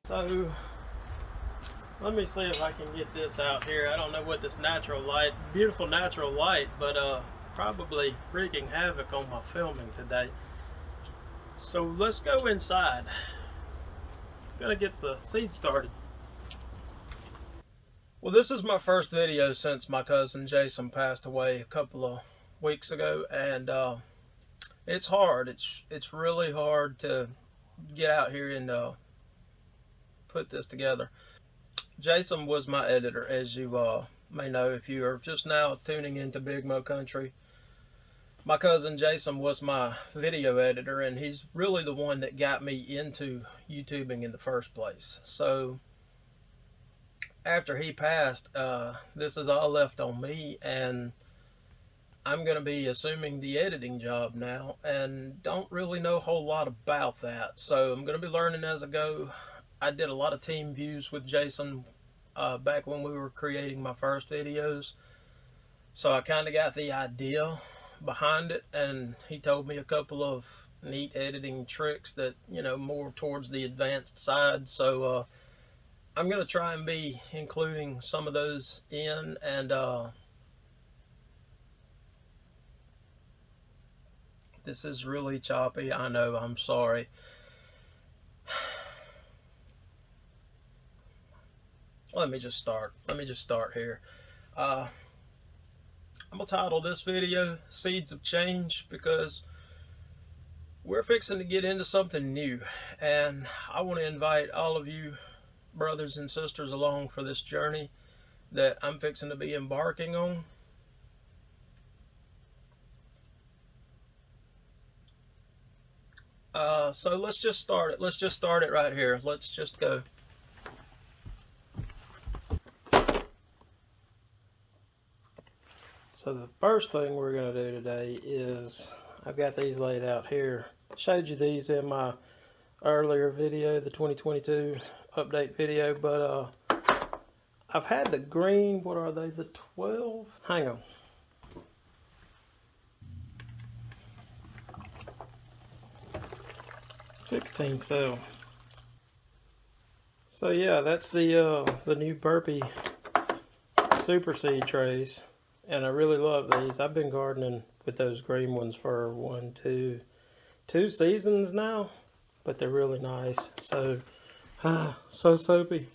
So let me see if I can get this out here. I don't know what this natural light, beautiful natural light, but probably wreaking havoc on my filming today. So let's go inside. Gonna get the seed started. Well, this is my first video since my cousin Jason passed away a couple of weeks ago, and it's hard. It's really hard to get out here and put this together. Jason was my editor, as you may know if you are just now tuning into Big Mo Country. My cousin Jason was my video editor, and he's really the one that got me into YouTubing in the first place. So after he passed, this is all left on me, and I'm going to be assuming the editing job now, and don't really know a whole lot about that. So I'm going to be learning as I go. I did a lot of team views with Jason back when we were creating my first videos. So I kind of got the idea behind it, and he told me a couple of neat editing tricks that, you know, more towards the advanced side. So I'm going to try and be including some of those in, and this is really choppy. I know, I'm sorry. Let me just start here. I'm gonna title this video Seeds of Change, because we're fixing to get into something new, and I want to invite all of you brothers and sisters along for this journey that I'm fixing to be embarking on. So let's just start it. Let's just start it right here. Let's just go. So the first thing we're going to do today is, I've got these laid out here. Showed you these in my earlier video, the 2022 update video, but I've had the green, what are they, the 12? Hang on. $16 still. So yeah, that's the new Burpee super seed trays, and I really love these. I've been gardening with those green ones for two seasons now, but they're really nice. So so soapy.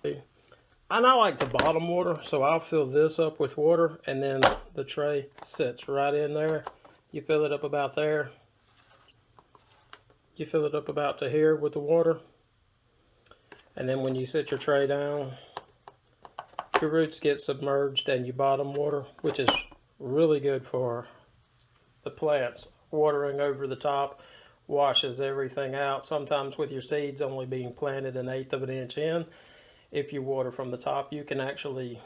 And I like to bottom water, so I'll fill this up with water, and then the tray sits right in there. You fill it up about there. You fill it up about to here with the water, and then when you set your tray down, your roots get submerged and you bottom water, which is really good for the plants. Watering over the top washes everything out. Sometimes with your seeds only being planted 1/8 of an inch in, if you water from the top, you can actually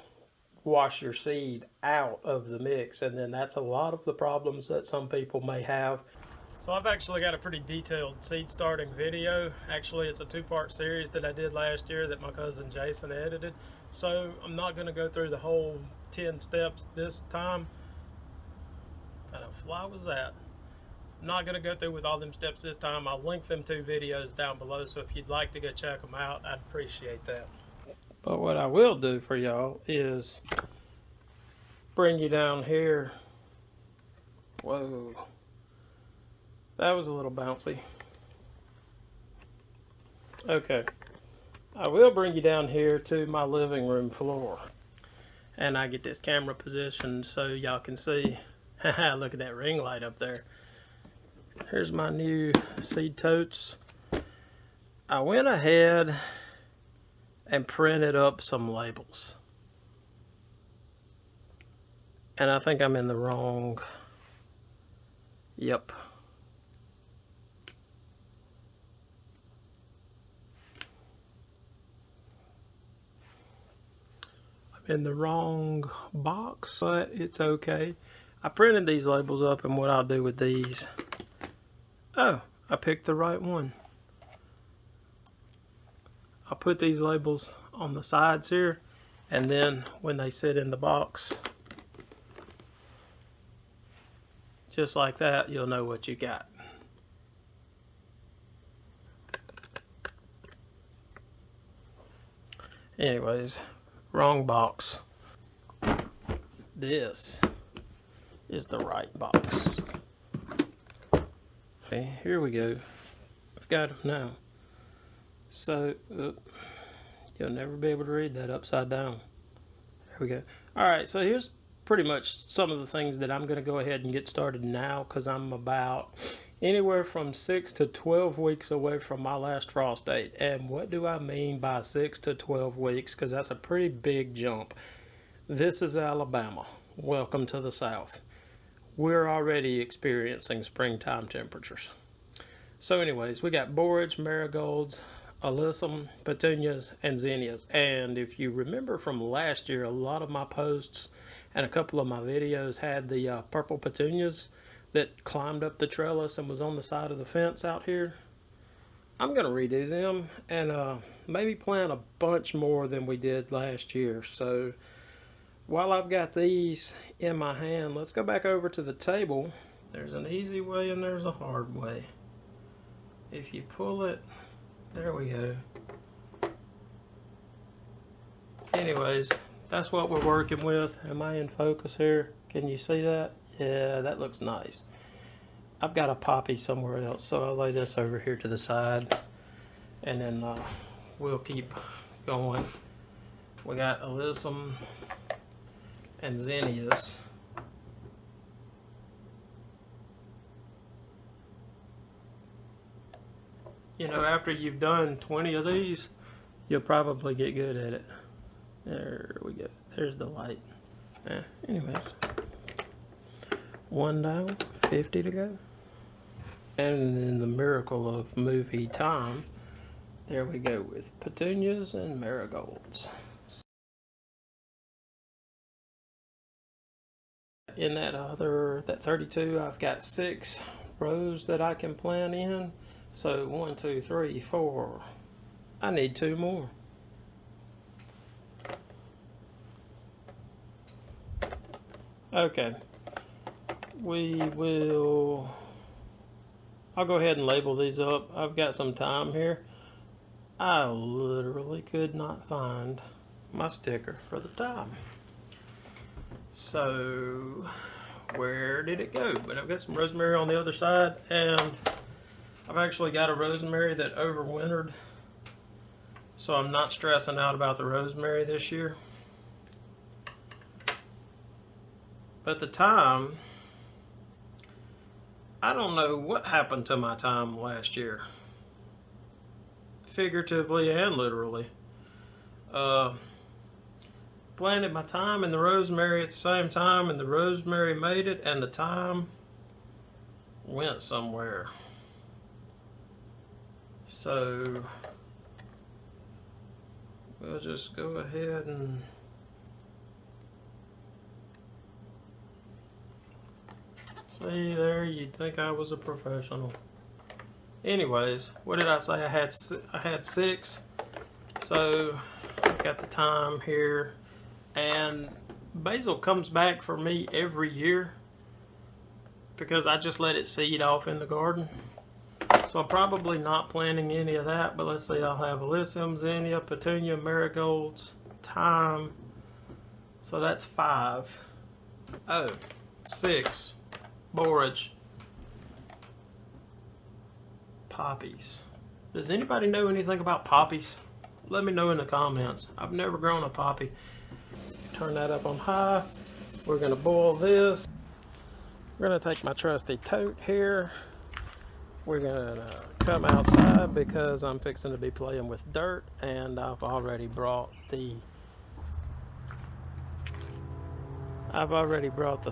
wash your seed out of the mix, and then that's a lot of the problems that some people may have. So I've actually got a pretty detailed seed starting video. Actually, it's a two-part series that I did last year that my cousin Jason edited. So I'm not going to go through the whole 10 steps this time. What kind of fly was that? I'm not going to go through with all them steps this time. I'll link them 2 videos down below, so if you'd like to go check them out, I'd appreciate that. But what I will do for y'all is bring you down here. Whoa. That was a little bouncy. Okay. I will bring you down here to my living room floor. And I get this camera positioned so y'all can see. Haha, look at that ring light up there. Here's my new seed totes. I went ahead and printed up some labels. And I think I'm in the wrong. Yep. In the wrong box, but it's okay. I printed these labels up, and what I'll do with these, oh, I picked the right one. I'll put these labels on the sides here, and then when they sit in the box, just like that, you'll know what you got. Anyways, wrong box. This is the right box. Okay, here we go. I've got them now. So, you'll never be able to read that upside down. There we go. Alright, so here's pretty much some of the things that I'm going to go ahead and get started now, because I'm about anywhere from 6 to 12 weeks away from my last frost date. And what do I mean by 6 to 12 weeks? Because that's a pretty big jump. This is Alabama. Welcome to the South. We're already experiencing springtime temperatures. So anyways, we got borage, marigolds, alyssum, petunias, and zinnias. And if you remember from last year, a lot of my posts and a couple of my videos had the purple petunias that climbed up the trellis and was on the side of the fence out here. I'm going to redo them and maybe plant a bunch more than we did last year. So while I've got these in my hand, let's go back over to the table. There's an easy way and there's a hard way. If you pull it, there we go. Anyways, that's what we're working with. Am I in focus here? Can you see that? Yeah, that looks nice. I've got a poppy somewhere else, so I'll lay this over here to the side, and then we'll keep going. We got alyssum and zinnias. You know, after you've done 20 of these, you'll probably get good at it. There we go. There's the light. Anyways. One down, 50 to go. And then the miracle of movie time, there we go with petunias and marigolds. In that 32, I've got 6 rows that I can plant in. So 1, 2, 3, 4. I need 2 more. Okay. I'll go ahead and label these up. I've got some time here. I literally could not find my sticker for the time. So where did it go? But I've got some rosemary on the other side, and I've actually got a rosemary that overwintered, so I'm not stressing out about the rosemary this year. But the thyme, I don't know what happened to my thyme last year, figuratively and literally. Planted my thyme and the rosemary at the same time, and the rosemary made it, and the thyme went somewhere. So we'll just go ahead and see there. You'd think I was a professional. Anyways, what did I say? I had 6. So I've got the thyme here, and basil comes back for me every year because I just let it seed off in the garden. So I'm probably not planting any of that, but let's see, I'll have alyssum, zinnia, petunia, marigolds, thyme. So that's 5. Oh, 6. Borage. Poppies. Does anybody know anything about poppies? Let me know in the comments. I've never grown a poppy. Turn that up on high. We're gonna boil this. We're gonna take my trusty tote here. We're gonna come outside because I'm fixing to be playing with dirt, and I've already brought the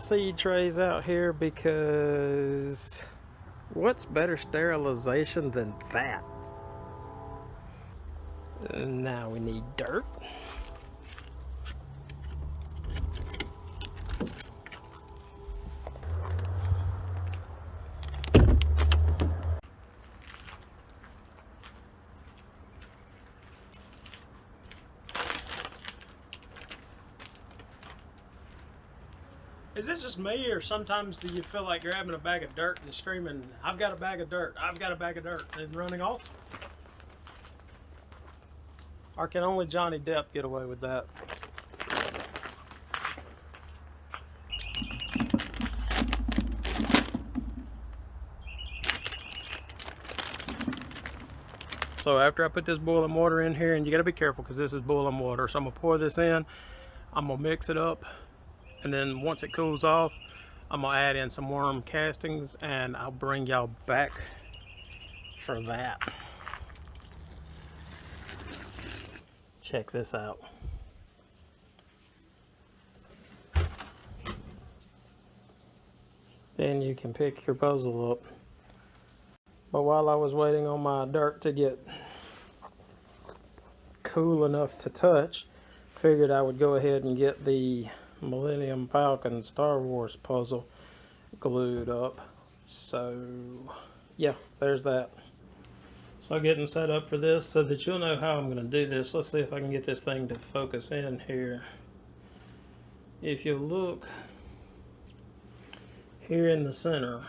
seed trays out here because what's better sterilization than that? And now we need dirt. Is it just me, or sometimes do you feel like grabbing a bag of dirt and screaming, "I've got a bag of dirt, I've got a bag of dirt," and running off? Or can only Johnny Depp get away with that? So after I put this boiling water in here, and you gotta be careful because this is boiling water, so I'm gonna pour this in, I'm gonna mix it up, and then once it cools off, I'm gonna add in some worm castings, and I'll bring y'all back for that. Check this out. Then you can pick your puzzle up. But while I was waiting on my dirt to get cool enough to touch, figured I would go ahead and get the Millennium Falcon Star Wars puzzle glued up. So yeah, there's that. So getting set up for this so that you'll know how I'm going to do this. Let's see if I can get this thing to focus in here. If you look here in the center,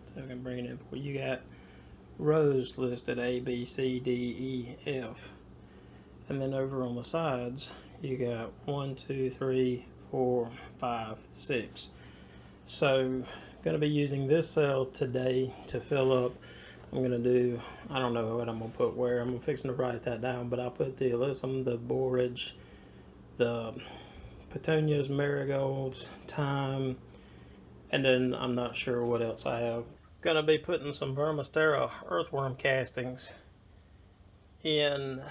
so I can bring it in, you got rows listed A, B, C, D, E, F. And then over on the sides, you got 1, 2, 3, 4, 5, 6. So I'm going to be using this cell today to fill up. I'm going to do, I don't know what I'm going to put where. I'm fixing to write that down, but I'll put the alyssum, the borage, the petunias, marigolds, thyme, and then I'm not sure what else I have. Going to be putting some Vermistera earthworm castings in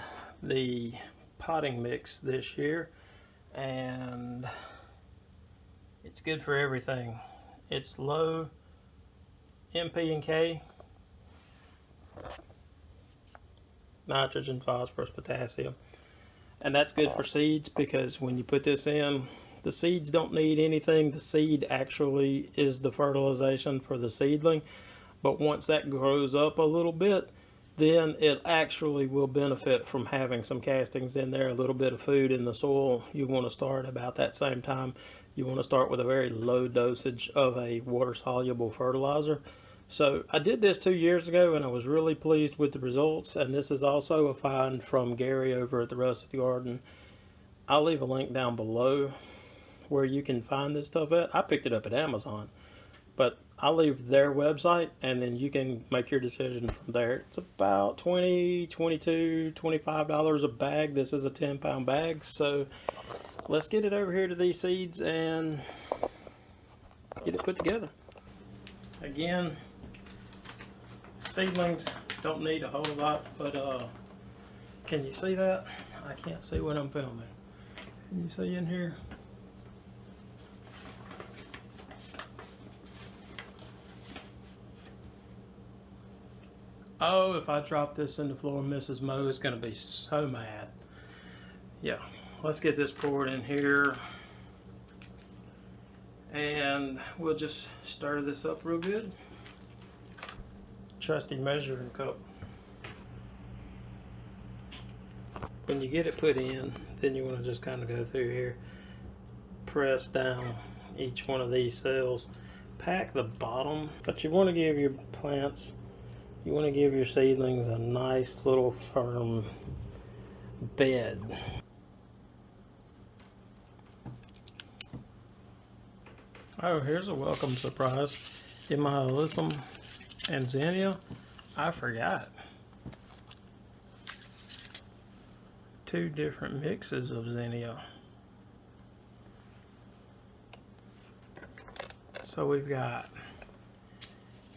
the potting mix this year, and it's good for everything. It's low NP and K, nitrogen, phosphorus, potassium, and that's good for seeds because when you put this in, the seeds don't need anything. The seed actually is the fertilization for the seedling, but once that grows up a little bit, then it actually will benefit from having some castings in there, a little bit of food in the soil. You want to start about that same time. You want to start with a very low dosage of a water-soluble fertilizer. So I did this 2 years ago, and I was really pleased with the results. And this is also a find from Gary over at the Rusted Garden. I'll leave a link down below where you can find this stuff at. I picked it up at Amazon, but I'll leave their website, and then you can make your decision from there. It's about $20, $22, $25 a bag. This is a 10-pound bag. So let's get it over here to these seeds and get it put together. Again, seedlings don't need a whole lot, but can you see that? I can't see what I'm filming. Can you see in here? Oh, if I drop this in the floor, Mrs. Mo is going to be so mad. Yeah, let's get this poured in here. And we'll just stir this up real good. Trusty measuring cup. When you get it put in, then you want to just kind of go through here. Press down each one of these cells. Pack the bottom, but you want to give your plants, you want to give your seedlings a nice little firm bed. Oh, here's a welcome surprise. In my alyssum and zinnia, I forgot 2 different mixes of zinnia. So we've got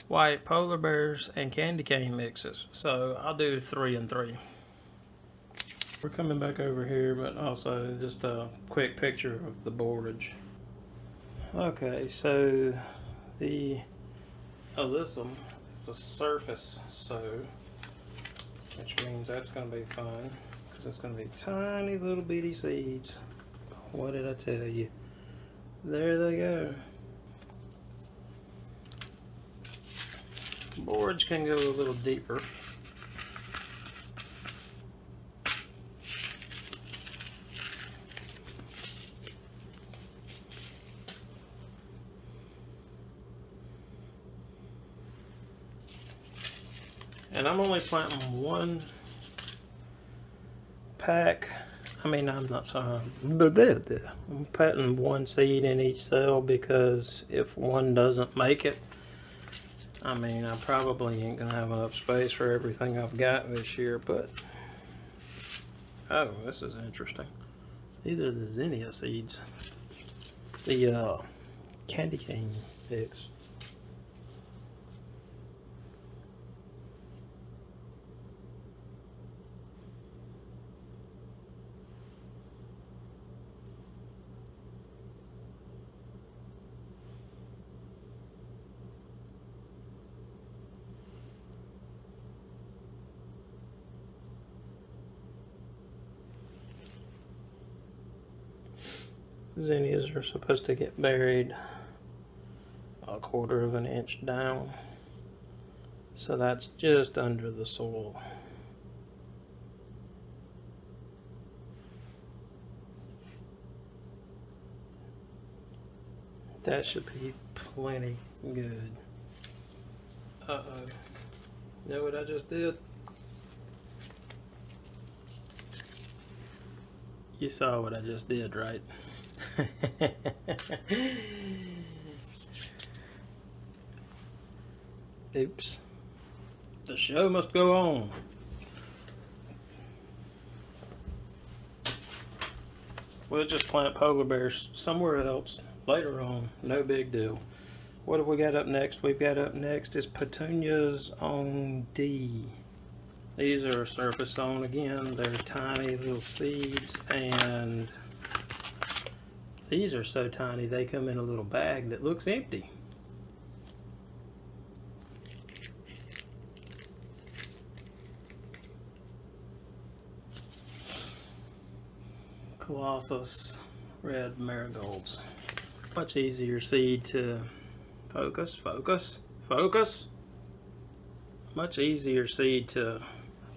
white polar bears and candy cane mixes. So I'll do 3 and 3. We're coming back over here, but also just a quick picture of the borage. Okay, so the alyssum is a surface sow, which means that's going to be fun because it's going to be tiny little bitty seeds. What did I tell you? There they go. Borage can go a little deeper. And I'm only planting one pack, I'm not sorry, I'm putting one seed in each cell because if one doesn't make it, I probably ain't gonna have enough space for everything I've got this year. But oh, this is interesting. These are the zinnia seeds, the candy cane picks. Zinnias are supposed to get buried a 1/4 of an inch down, so that's just under the soil. That should be plenty good. Uh-oh. Know what I just did? You saw what I just did, right? Oops. The show must go on. We'll just plant polar bears somewhere else later on. No big deal. What have we got up next? We've got up next is petunias on D. These are surface sown again. They're tiny little seeds, and these are so tiny they come in a little bag that looks empty. Colossus red marigolds. Much easier seed to focus. Much easier seed to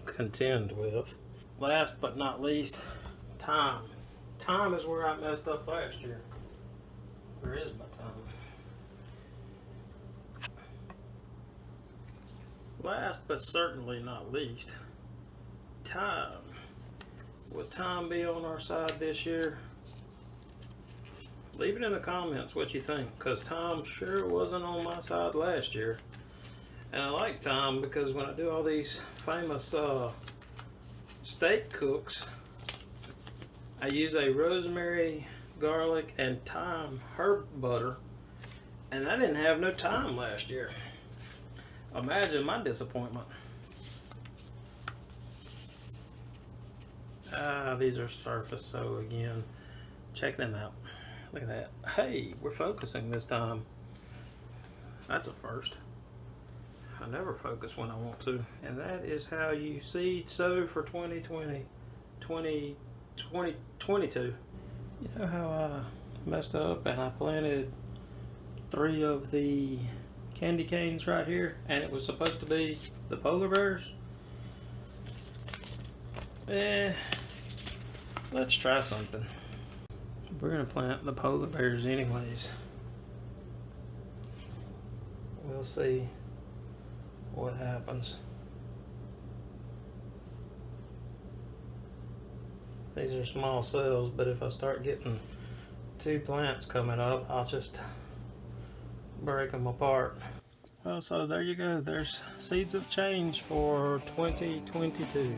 contend with. Last but not least, thyme. Thyme is where I messed up last year. Where is my thyme? Last but certainly not least, thyme. Will thyme be on our side this year? Leave it in the comments what you think, because thyme sure wasn't on my side last year. And I like thyme because when I do all these famous steak cooks, I use a rosemary, garlic, and thyme herb butter, and I didn't have no thyme last year. Imagine my disappointment. These are surface sow again. Check them out. Look at that. Hey, we're focusing this time. That's a first. I never focus when I want to. And that is how you seed sow for 2022. You know how I messed up and I planted 3 of the candy canes right here, and it was supposed to be the polar bears? Let's try something. We're gonna plant the polar bears anyways. We'll see what happens. These are small cells, but if I start getting 2 plants coming up, I'll just break them apart. Well, so there you go. There's seeds of change for 2022.